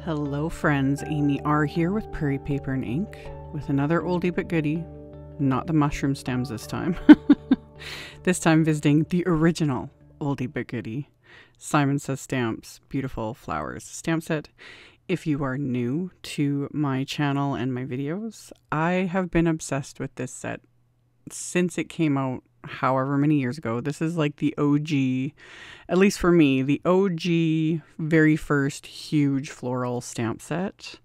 Hello friends, AmyR here with Prairie Paper and Ink with another oldie but goodie, not the mushroom stems this time. This time visiting the original oldie but goodie, Simon Says Stamps Beautiful Flowers stamp set. If you are new to my channel and my videos, I have been obsessed with this set since it came out however many years ago. This is like the OG, at least for me, the OG very first huge floral stamp set.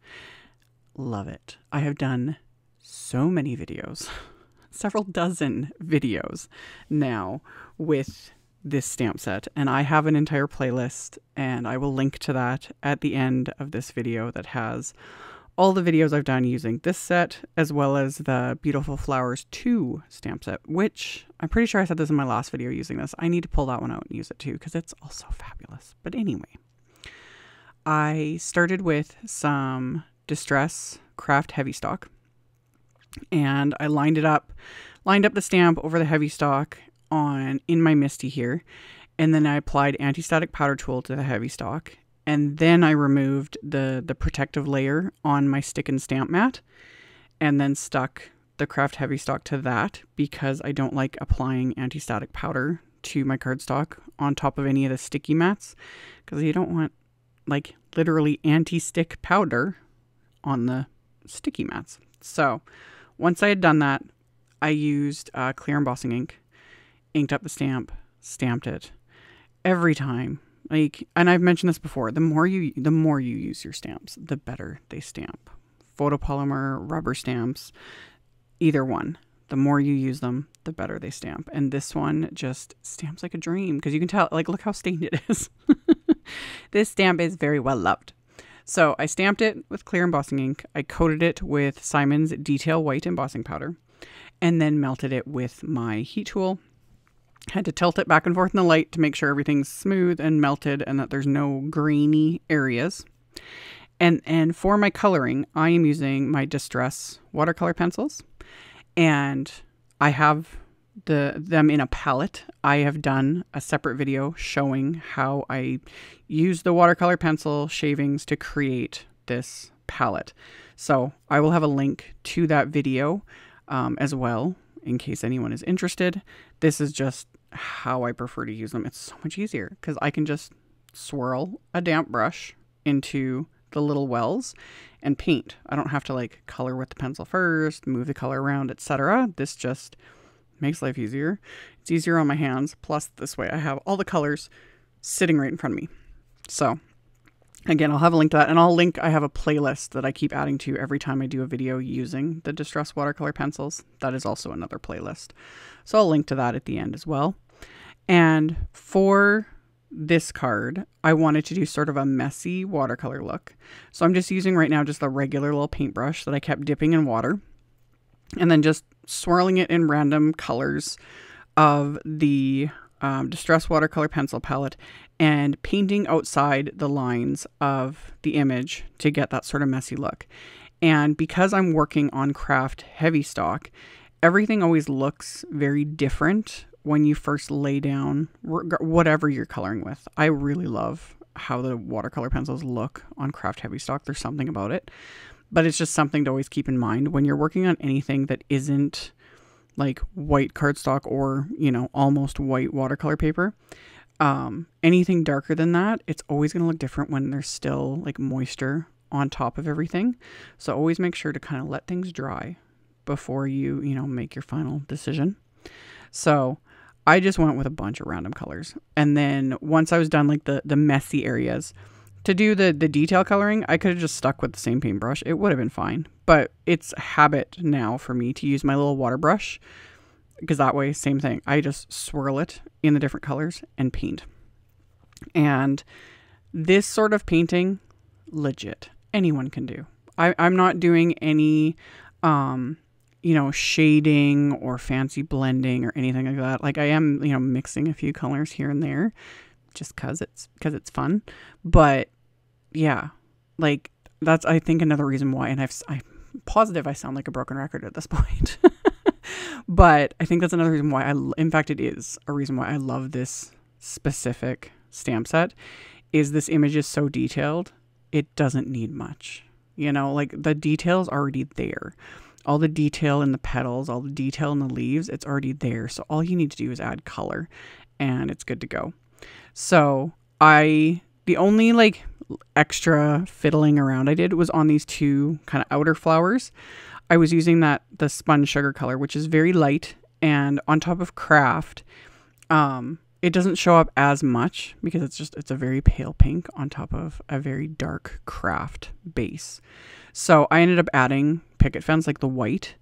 Love it. I have done so many videos, several dozen videos now with this stamp set, and I have an entire playlist, and I will link to that at the end of this video that has all the videos I've done using this set, as well as the Beautiful Flowers 2 stamp set, which I'm pretty sure I said this in my last video using this. I need to pull that one out and use it too, because it's also fabulous. But anyway, I started with some Distress KRAFT HEAVYSTOCK, and I lined up the stamp over the HEAVYSTOCK in my MISTI here, and then I applied anti-static powder tool to the HEAVYSTOCK. And then I removed the protective layer on my stick and stamp mat, and then stuck the KRAFT HEAVYSTOCK to that because I don't like applying anti-static powder to my cardstock on top of any of the sticky mats, because you don't want like literally anti-stick powder on the sticky mats. So once I had done that, I used clear embossing ink, inked up the stamp, stamped it. Every time, and I've mentioned this before, the more you use your stamps, the better they stamp. Photopolymer, rubber stamps, either one. The more you use them, the better they stamp. And this one just stamps like a dream, because you can tell, like, look how stained it is. This stamp is very well loved. So I stamped it with clear embossing ink. I coated it with Simon's Detail White embossing powder, and then melted it with my heat tool. Had to tilt it back and forth in the light to make sure everything's smooth and melted and that there's no grainy areas. And for my coloring, I am using my Distress watercolor pencils, and I have them in a palette. I have done a separate video showing how I use the watercolor pencil shavings to create this palette. So I will have a link to that video as well, in case anyone is interested. This is just how I prefer to use them. It's so much easier because I can just swirl a damp brush into the little wells and paint. I don't have to like color with the pencil first, move the color around, etc. This just makes life easier. It's easier on my hands. Plus this way I have all the colors sitting right in front of me. So again, I'll have a link to that, and I have a playlist that I keep adding to every time I do a video using the Distress watercolor pencils. That is also another playlist. So I'll link to that at the end as well. And for this card, I wanted to do sort of a messy watercolor look. So I'm just using right now just the regular little paintbrush that I kept dipping in water, and then just swirling it in random colors of the Distress watercolor pencil palette, and painting outside the lines of the image to get that sort of messy look. And because I'm working on KRAFT HEAVYSTOCK, everything always looks very different when you first lay down whatever you're coloring with. I really love how the watercolor pencils look on KRAFT HEAVYSTOCK. There's something about it, but it's just something to always keep in mind when you're working on anything that isn't like white cardstock or, you know, almost white watercolor paper. Anything darker than that, it's always going to look different when there's still like moisture on top of everything. So always make sure to kind of let things dry before you make your final decision. So I just went with a bunch of random colors. And then once I was done like the messy areas, to do the detail coloring, I could have just stuck with the same paintbrush. It would have been fine. But it's a habit now for me to use my little water brush, because that way, same thing. I just swirl it in the different colors and paint. And this sort of painting, legit, anyone can do. I'm not doing any, shading or fancy blending or anything like that. Like I am, mixing a few colors here and there just because it's fun. But yeah, like that's, I think, another reason why, and I'm positive I sound like a broken record at this point. But I think that's another reason why in fact, it is a reason why I love this specific stamp set, is this image is so detailed it doesn't need much. You know, like the detail's already there. All the detail in the petals, all the detail in the leaves, it's already there. So all you need to do is add color and it's good to go. So the only like extra fiddling around I did was on these two kind of outer flowers. I was using the sponge sugar color, which is very light, and on top of KRAFT, it doesn't show up as much because it's a very pale pink on top of a very dark KRAFT base. So I ended up adding picket fence, like the white,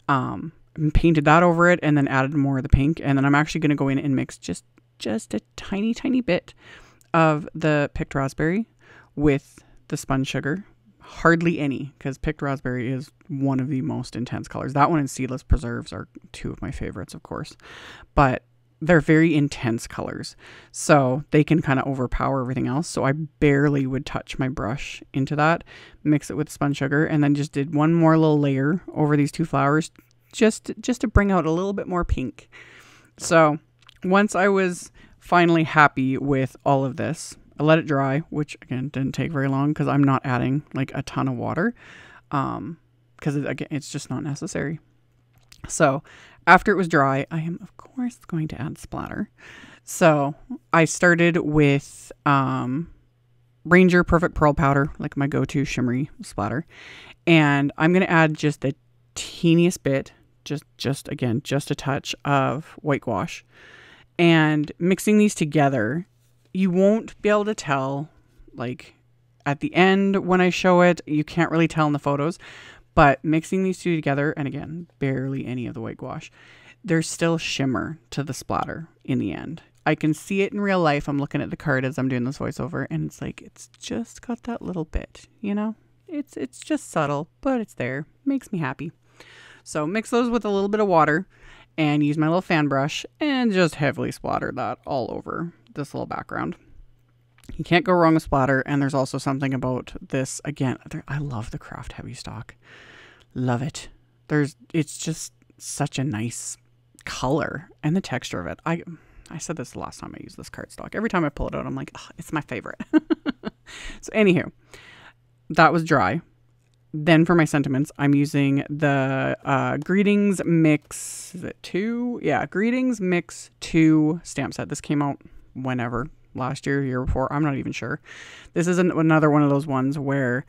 and painted that over it, and then added more of the pink. And then I'm actually going to go in and mix just a tiny, tiny bit of the picked raspberry with the sponge sugar. Hardly any, because picked raspberry is one of the most intense colors. That one and seedless preserves are two of my favorites, of course. But they're very intense colors, so they can kind of overpower everything else. So I barely would touch my brush into that, mix it with sponge sugar, and then just did one more little layer over these two flowers just to bring out a little bit more pink. So once I was finally happy with all of this, I let it dry, which again didn't take very long because I'm not adding like a ton of water, because again, it's just not necessary. So after it was dry, I am of course going to add splatter. So I started with Ranger Perfect Pearl Powder, like my go-to shimmery splatter. And I'm going to add just the teeniest bit, just a touch of white gouache. And mixing these together, you won't be able to tell, like at the end when I show it, you can't really tell in the photos. But mixing these two together, and again, barely any of the white gouache, there's still shimmer to the splatter in the end. I can see it in real life. I'm looking at the card as I'm doing this voiceover, and it's like, it's just got that little bit, you know? It's just subtle, but it's there. Makes me happy. So mix those with a little bit of water and use my little fan brush and just heavily splatter that all over this little background. You can't go wrong with splatter, and there's also something about this, again, I love the KRAFT Heavy Stock. Love it. It's just such a nice color, and the texture of it. I said this the last time I used this cardstock. Every time I pull it out, I'm like, oh, it's my favorite. So anywho, that was dry. Then for my sentiments, I'm using the Greetings Mix, is it 2? Yeah, Greetings Mix 2 stamp set. This came out whenever. Last year, year before, I'm not even sure. This is another one of those ones where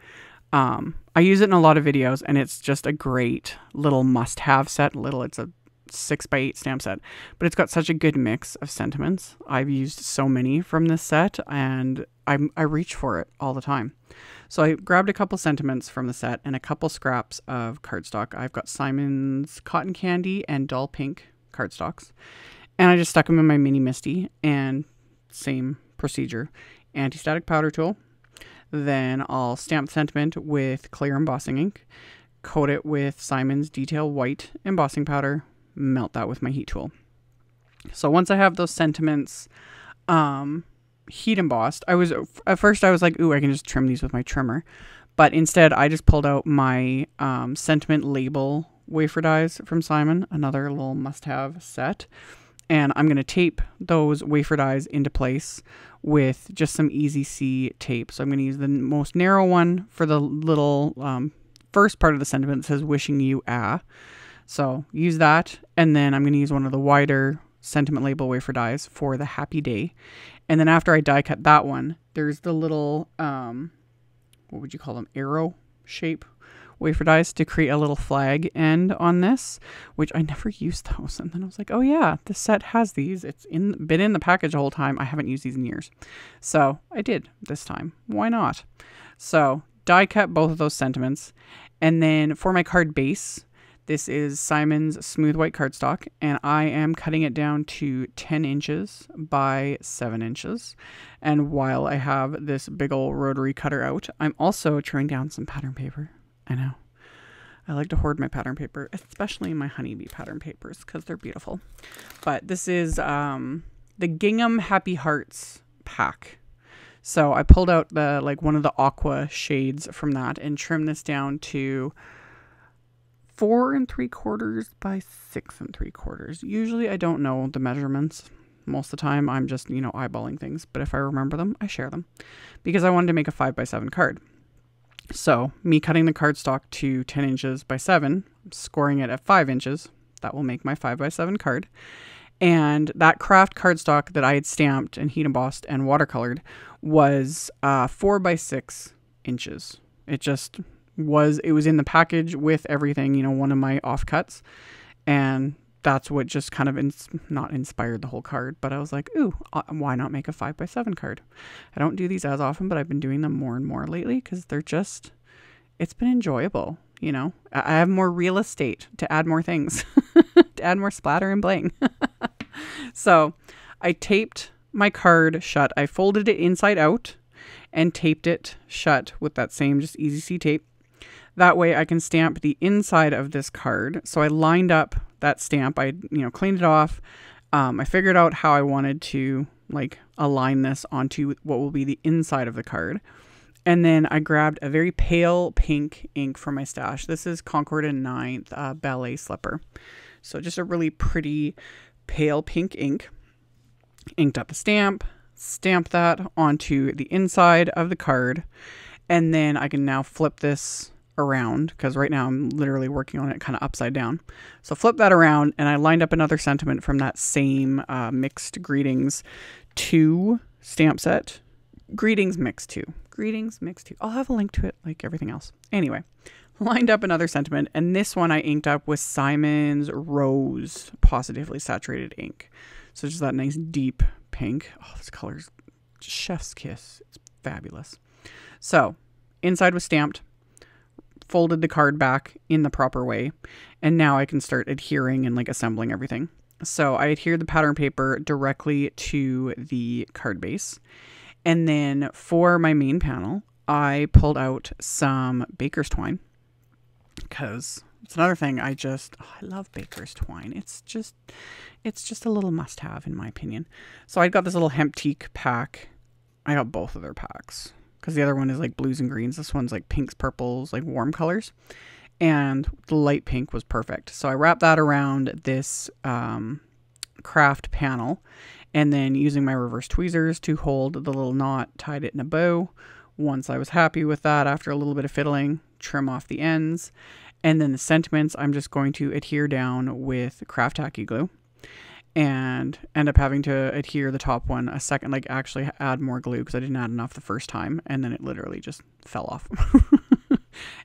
I use it in a lot of videos, and it's just a great little must-have set. It's a 6x8 stamp set, but it's got such a good mix of sentiments. I've used so many from this set, and I reach for it all the time. So I grabbed a couple sentiments from the set and a couple scraps of cardstock. I've got Simon's Cotton Candy and Dull Pink cardstocks, and I just stuck them in my mini MISTI, and same procedure, anti-static powder tool. Then I'll stamp the sentiment with clear embossing ink, coat it with Simon's Detail White embossing powder, melt that with my heat tool. So once I have those sentiments heat embossed, at first I was like, ooh, I can just trim these with my trimmer. But instead I just pulled out my sentiment label wafer dies from Simon, another little must-have set. And I'm going to tape those wafer dies into place with just some Easy C tape. So I'm going to use the most narrow one for the little first part of the sentiment that says wishing you a. So use that. And then I'm going to use one of the wider sentiment label wafer dies for the happy day. And then after I die cut that one, there's the little, what would you call them? Arrow shape wafer dies to create a little flag end on this, which I never used those. And then I was like, oh yeah, this set has these. It's been in the package the whole time. I haven't used these in years. So I did this time. Why not? So die cut both of those sentiments. And then for my card base, this is Simon's Smooth White cardstock, and I am cutting it down to 10 inches by 7 inches. And while I have this big old rotary cutter out, I'm also trimming down some pattern paper. I know. I like to hoard my pattern paper, especially my honeybee pattern papers, because they're beautiful. But this is the Gingham Happy Hearts pack. So I pulled out one of the aqua shades from that and trimmed this down to 4 3/4 by 6 3/4. Usually I don't know the measurements, Most of the time I'm just, you know, eyeballing things. But if I remember them, I share them. Because I wanted to make a 5x7 card. So me cutting the cardstock to 10 inches by 7, scoring it at 5 inches, that will make my 5x7 card. And that KRAFT cardstock that I had stamped and heat embossed and watercolored was 4x6 inches. It just was, it was in the package with everything, you know, one of my offcuts. And that's what just kind of not inspired the whole card, but I was like, ooh, why not make a 5x7 card? I don't do these as often, but I've been doing them more and more lately because they're just, it's been enjoyable. You know, I have more real estate to add more things, to add more splatter and bling. So I taped my card shut. I folded it inside out and taped it shut with that same just Easy C tape. That way I can stamp the inside of this card. So I lined up that stamp. I, you know, cleaned it off. I figured out how I wanted to like align this onto what will be the inside of the card. And then I grabbed a very pale pink ink from my stash. This is Concord and Ninth Ballet Slipper. So just a really pretty pale pink ink. Inked up the stamp, stamped that onto the inside of the card. And then I can now flip this around because right now I'm literally working on it kind of upside down. So flip that around and I lined up another sentiment from that same Mixed Greetings 2 stamp set. Greetings Mixed 2. Greetings Mixed 2. I'll have a link to it like everything else. Anyway, lined up another sentiment and this one I inked up with Simon's Rose Positively Saturated ink. So just that nice deep pink. Oh, this color's chef's kiss. It's fabulous. So inside was stamped. Folded the card back in the proper way, and now I can start adhering and like assembling everything. So I adhered the pattern paper directly to the card base, and then for my main panel I pulled out some baker's twine because it's another thing I love baker's twine. It's just a little must-have in my opinion. So I got this little hemp teak pack. I got both of their packs. Because the other one is like blues and greens. This one's like pinks, purples, like warm colors. And the light pink was perfect. So I wrapped that around this KRAFT panel. And then using my reverse tweezers to hold the little knot, tied it in a bow. Once I was happy with that, after a little bit of fiddling, trim off the ends. And then the sentiments, I'm just going to adhere down with KRAFT tacky glue. And end up having to adhere the top one a second, like actually add more glue because I didn't add enough the first time. And then it literally just fell off.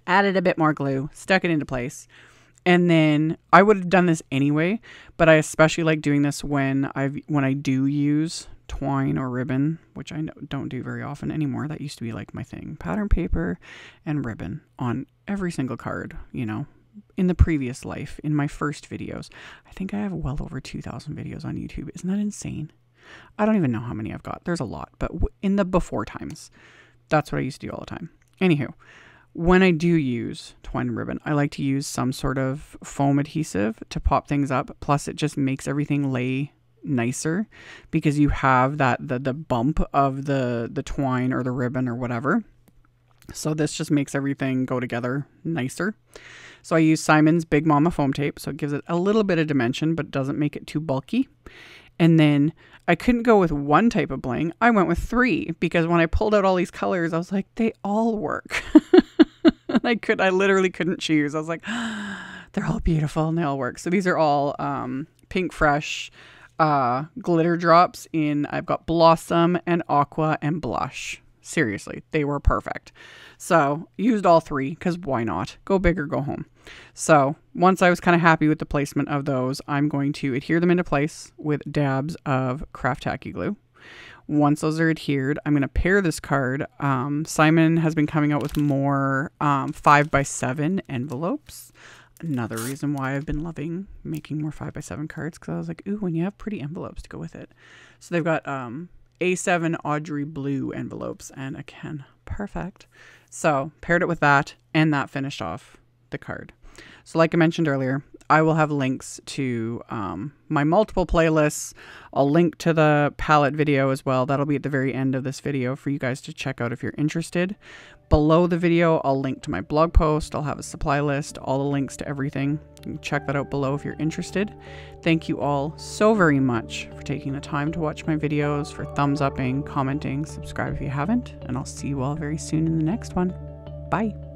Added a bit more glue, stuck it into place. And then I would have done this anyway, but I especially like doing this when I do use twine or ribbon, which I don't do very often anymore. That used to be like my thing. Pattern paper and ribbon on every single card, you know. In the previous life, in my first videos. I think I have well over 2,000 videos on YouTube. Isn't that insane? I don't even know how many I've got. There's a lot. But in the before times, that's what I used to do all the time. Anywho, when I do use twine and ribbon, I like to use some sort of foam adhesive to pop things up. Plus, it just makes everything lay nicer because you have that the bump of the twine or the ribbon or whatever. So this just makes everything go together nicer. So I use Simon's Big Mama foam tape. So it gives it a little bit of dimension, but doesn't make it too bulky. And then I couldn't go with one type of bling. I went with 3 because when I pulled out all these colors, I was like, they all work. I literally couldn't choose. I was like, they're all beautiful and they all work. So these are all Pink Fresh glitter drops in, I've got Blossom and Aqua and Blush. Seriously, they were perfect. So used all 3 because why not? Go big or go home. So once I was kind of happy with the placement of those, I'm going to adhere them into place with dabs of KRAFT tacky glue. Once those are adhered, I'm going to pair this card. Simon has been coming out with more 5x7 envelopes. Another reason why I've been loving making more 5x7 cards because I was like, ooh, when you have pretty envelopes to go with it. So they've got A7 Audrey Blue envelopes, and again, perfect. So paired it with that, and that finished off the card. So like I mentioned earlier, I will have links to my multiple playlists. I'll link to the palette video as well. That'll be at the very end of this video for you guys to check out if you're interested. Below the video, I'll link to my blog post. I'll have a supply list, all the links to everything. You can check that out below if you're interested. Thank you all so very much for taking the time to watch my videos, for thumbs upping, commenting, subscribe if you haven't, and I'll see you all very soon in the next one. Bye.